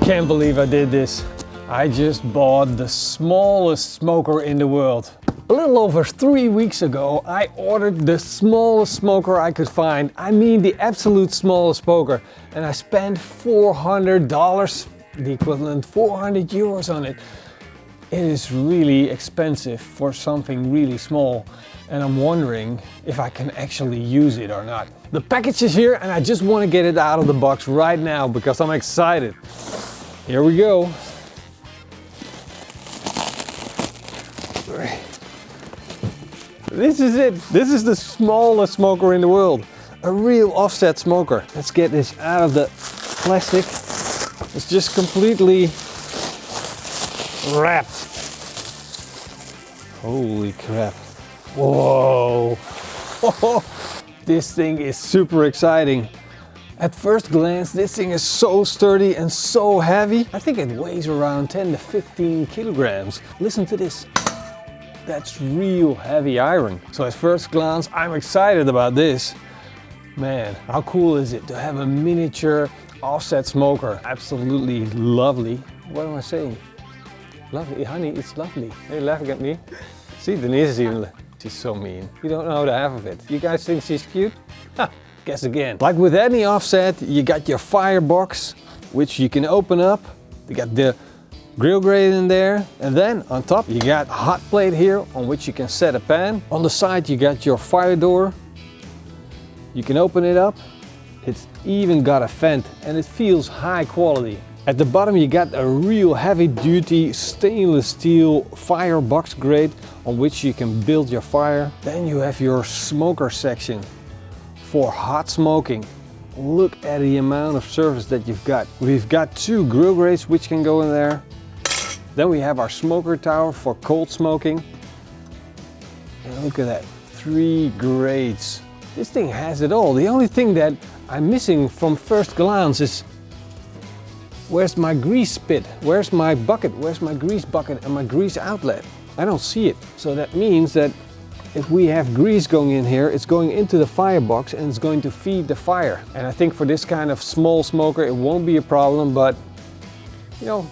can't believe I did this. I just bought the smallest smoker in the world. A little over 3 weeks ago, I ordered the smallest smoker I could find. I mean the absolute smallest smoker. And I spent $400, the equivalent 400 euros on it. It is really expensive for something really small. And I'm wondering if I can actually use it or not. The package is here and I just want to get it out of the box right now because I'm excited. Here we go. This is it. This is the smallest smoker in the world. A real offset smoker. Let's get this out of the plastic. It's just completely wrapped. Holy crap. Whoa. This thing is super exciting. At first glance, this thing is so sturdy and so heavy. I think it weighs around 10 to 15 kilograms. Listen to this. That's real heavy iron. So at first glance, I'm excited about this. Man, how cool is it to have a miniature offset smoker? Absolutely lovely. What am I saying? Lovely, honey, it's lovely. Are you laughing at me? See, Denise is even, she's so mean. You don't know the half of it. You guys think she's cute? Ha, guess again. Like with any offset, you got your firebox, which you can open up. You got the grill grate in there, and then on top you got a hot plate here on which you can set a pan. On the side you got your fire door. You can open it up. It's even got a vent and it feels high quality. At the bottom you got a real heavy duty stainless steel firebox grate on which you can build your fire. Then you have your smoker section for hot smoking. Look at the amount of surface that you've got. We've got 2 grill grates which can go in there. Then we have our smoker tower for cold smoking. And look at that, 3 grates. This thing has it all. The only thing that I'm missing from first glance is where's my grease spit? Where's my bucket? Where's my grease bucket and my grease outlet? I don't see it. So that means that if we have grease going in here, it's going into the firebox and it's going to feed the fire. And I think for this kind of small smoker, it won't be a problem, but you know,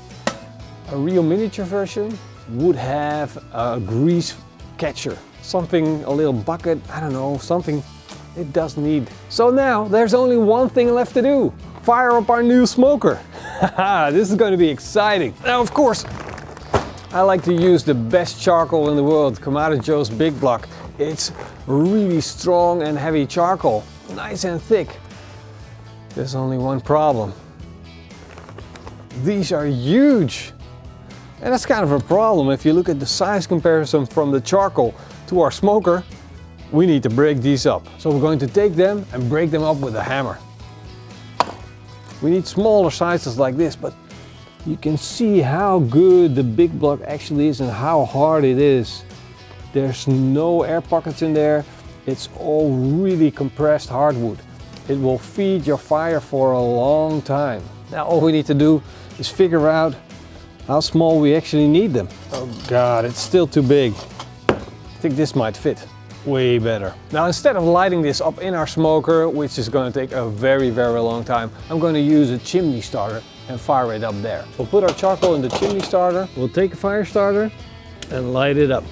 a real miniature version would have a grease catcher. Something, a little bucket, I don't know, something it does need. So now there's only one thing left to do. Fire up our new smoker. This is going to be exciting. Now of course, I like to use the best charcoal in the world, come out of Joe's Big Block. It's really strong and heavy charcoal, nice and thick. There's only one problem. These are huge. And that's kind of a problem. If you look at the size comparison from the charcoal to our smoker, we need to break these up. So we're going to take them and break them up with a hammer. We need smaller sizes like this, but you can see how good the Big Block actually is and how hard it is. There's no air pockets in there. It's all really compressed hardwood. It will feed your fire for a long time. Now all we need to do is figure out how small we actually need them. Oh God, it's still too big. I think this might fit way better. Now instead of lighting this up in our smoker, which is going to take a very long time, I'm going to use a chimney starter and fire it up there. We'll put our charcoal in the chimney starter, we'll take a fire starter and light it up.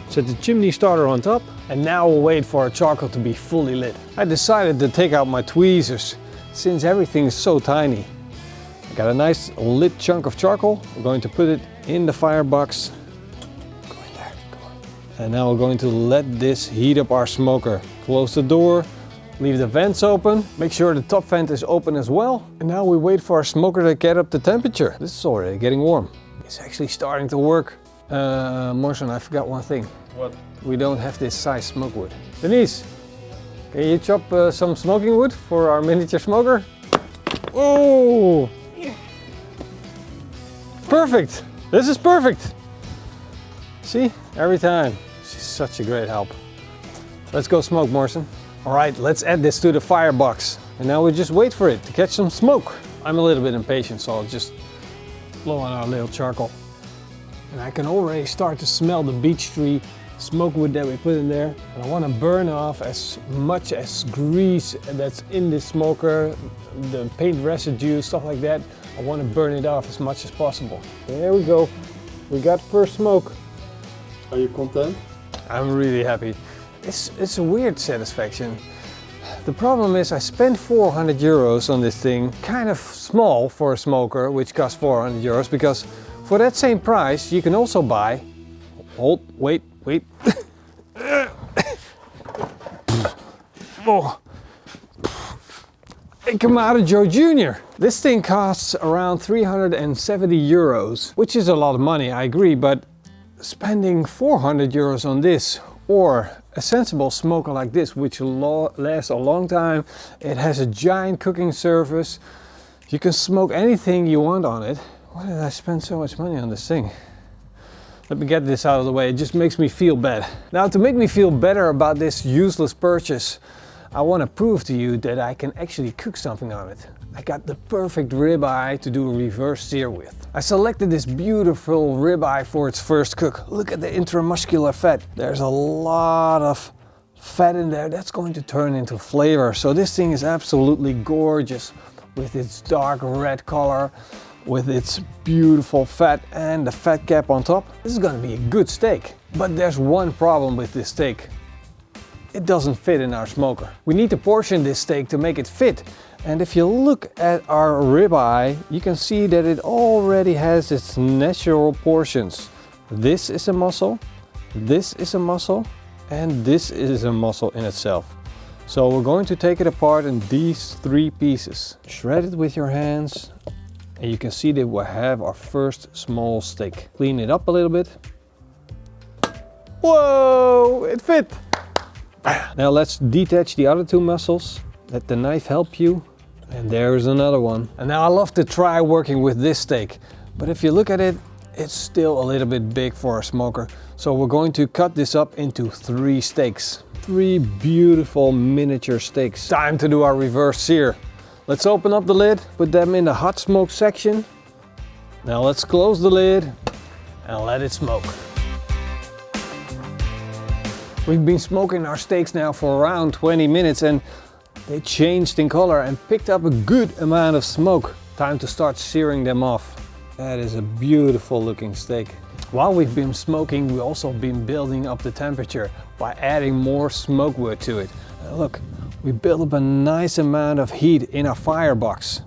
Set the chimney starter on top, and now we'll wait for our charcoal to be fully lit. I decided to take out my tweezers since everything is so tiny. Got a nice lit chunk of charcoal. We're going to put it in the firebox. Go in there, come on. And now we're going to let this heat up our smoker. Close the door, leave the vents open. Make sure the top vent is open as well. And now we wait for our smoker to get up the temperature. This is already getting warm. It's actually starting to work. Morrison, I forgot one thing. What? We don't have this size smoke wood. Denise, can you chop some smoking wood for our miniature smoker? Oh! Perfect! This is perfect! See? Every time. She's such a great help. Let's go smoke, Morrison. Alright, let's add this to the firebox. And now we just wait for it to catch some smoke. I'm a little bit impatient, so I'll just blow on our little charcoal. And I can already start to smell the beech tree smoke wood that we put in there. And I want to burn off as much as grease that's in the smoker, the paint residue, stuff like that. I want to burn it off as much as possible. There we go. We got first smoke. Are you content? I'm really happy. It's a weird satisfaction. The problem is I spent 400 euros on this thing, kind of small for a smoker, which costs 400 euros, because for that same price you can also buy, wait. Oh. A Kamado Joe Jr. This thing costs around 370 euros, which is a lot of money, I agree, but spending 400 euros on this, or a sensible smoker like this, which lasts a long time, it has a giant cooking surface, you can smoke anything you want on it. Why did I spend so much money on this thing? Let me get this out of the way, it just makes me feel bad. Now, to make me feel better about this useless purchase, I want to prove to you that I can actually cook something on it. I got the perfect ribeye to do a reverse sear with. I selected this beautiful ribeye for its first cook. Look at the intramuscular fat. There's a lot of fat in there that's going to turn into flavor. So this thing is absolutely gorgeous with its dark red color, with its beautiful fat and the fat cap on top. This is going to be a good steak. But there's one problem with this steak. It doesn't fit in our smoker. We need to portion this steak to make it fit. And if you look at our ribeye, you can see that it already has its natural portions. This is a muscle, this is a muscle, and this is a muscle in itself. So we're going to take it apart in these three pieces. Shred it with your hands, and you can see that we have our first small steak. Clean it up a little bit. Whoa, it fit! Now let's detach the other two muscles. Let the knife help you. And there's another one. And now I love to try working with this steak. But if you look at it, it's still a little bit big for a smoker. So we're going to cut this up into 3 steaks. 3 beautiful miniature steaks. Time to do our reverse sear. Let's open up the lid, put them in the hot smoke section. Now let's close the lid and let it smoke. We've been smoking our steaks now for around 20 minutes and they changed in color and picked up a good amount of smoke. Time to start searing them off. That is a beautiful looking steak. While we've been smoking, we've also been building up the temperature by adding more smoke wood to it. And look, we built up a nice amount of heat in our firebox.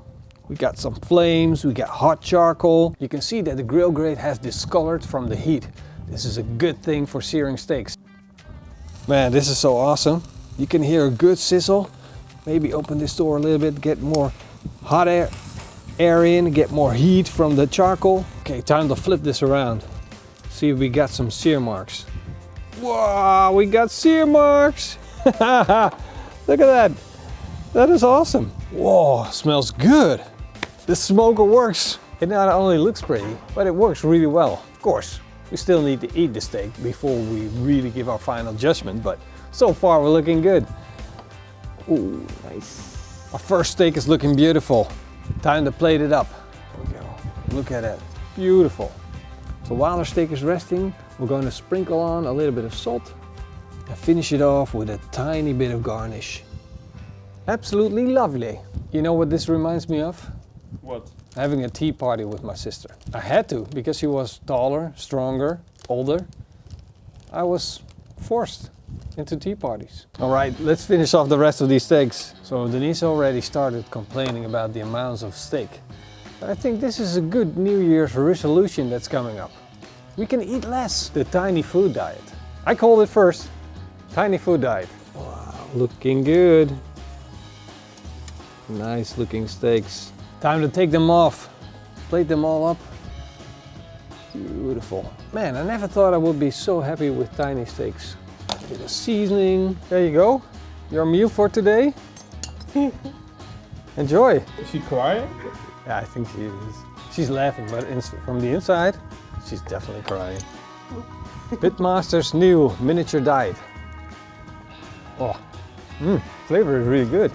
We got some flames, we got hot charcoal. You can see that the grill grate has discolored from the heat. This is a good thing for searing steaks. Man, this is so awesome. You can hear a good sizzle. Maybe open this door a little bit, get more hot air in, get more heat from the charcoal. Okay, time to flip this around. See if we got some sear marks. Wow, we got sear marks! Look at that. That is awesome. Whoa, smells good. The smoker works. It not only looks pretty, but it works really well. Of course, we still need to eat the steak before we really give our final judgment, but so far we're looking good. Ooh, nice. Our first steak is looking beautiful. Time to plate it up. There we go. Look at that. Beautiful. So while our steak is resting, we're going to sprinkle on a little bit of salt and finish it off with a tiny bit of garnish. Absolutely lovely. You know what this reminds me of? What? Having a tea party with my sister. I had to, because she was taller, stronger, older. I was forced into tea parties. All right, let's finish off the rest of these steaks. So Denise already started complaining about the amounts of steak. I think this is a good New Year's resolution that's coming up. We can eat less. The tiny food diet. I called it first. Tiny food diet. Wow, looking good. Nice looking steaks. Time to take them off. Plate them all up. Beautiful. Man, I never thought I would be so happy with tiny steaks. A bit of seasoning. There you go. Your meal for today. Enjoy. Is she crying? Yeah, I think she is. She's laughing, but from the inside, she's definitely crying. Pitmaster's new miniature diet. Oh, flavor is really good.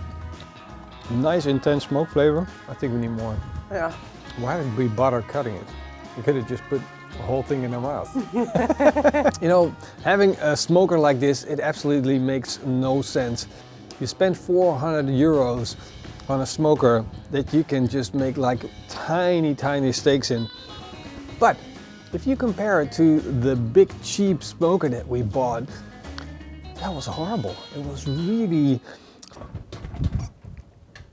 Nice intense smoke flavor. I think we need more. Yeah. Why did we bother cutting it? You could have just put the whole thing in their mouth. You know, having a smoker like this, it absolutely makes no sense. You spend 400 euros on a smoker that you can just make like tiny steaks in. But if you compare it to the big cheap smoker that we bought, that was horrible. It was really,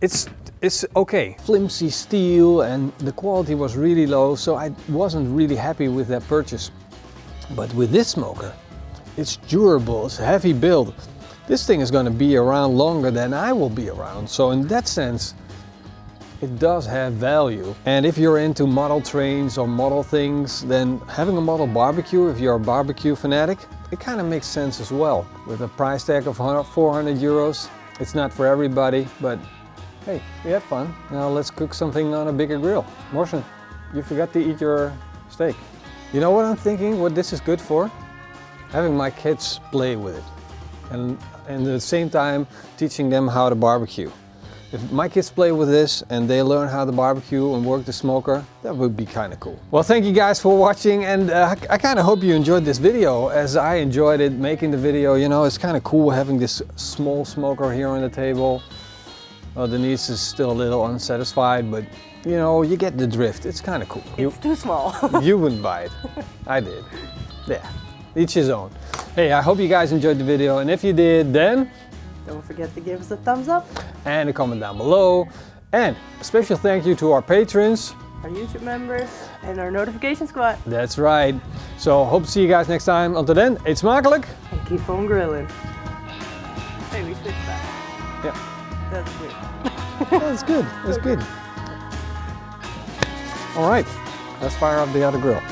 it's okay, flimsy steel, and the quality was really low, so I wasn't really happy with that purchase. But with this smoker, it's durable, it's heavy build. This thing is going to be around longer than I will be around, so in that sense, it does have value. And if you're into model trains or model things, then having a model barbecue, if you're a barbecue fanatic, it kind of makes sense as well. With a price tag of 400 euros, it's not for everybody, but hey, we had fun. Now let's cook something on a bigger grill. Morsen, you forgot to eat your steak. You know what I'm thinking, what this is good for? Having my kids play with it. And at the same time, teaching them how to barbecue. If my kids play with this and they learn how to barbecue and work the smoker, that would be kind of cool. Well, thank you guys for watching, and I kind of hope you enjoyed this video as I enjoyed it making the video. You know, it's kind of cool having this small smoker here on the table. Denise is still a little unsatisfied, but you know, you get the drift. It's kind of cool. It's too small. You wouldn't buy it. I did. Yeah, each his own. Hey, I hope you guys enjoyed the video, and if you did, then don't forget to give us a thumbs up and a comment down below. And a special thank you to our patrons, our YouTube members, and our notification squad. That's right. So hope to see you guys next time. Until then, eet smakelijk. And keep on grilling. Hey, we switched that. Yeah. That's weird. That's good. That's good. All right. Let's fire up the other grill.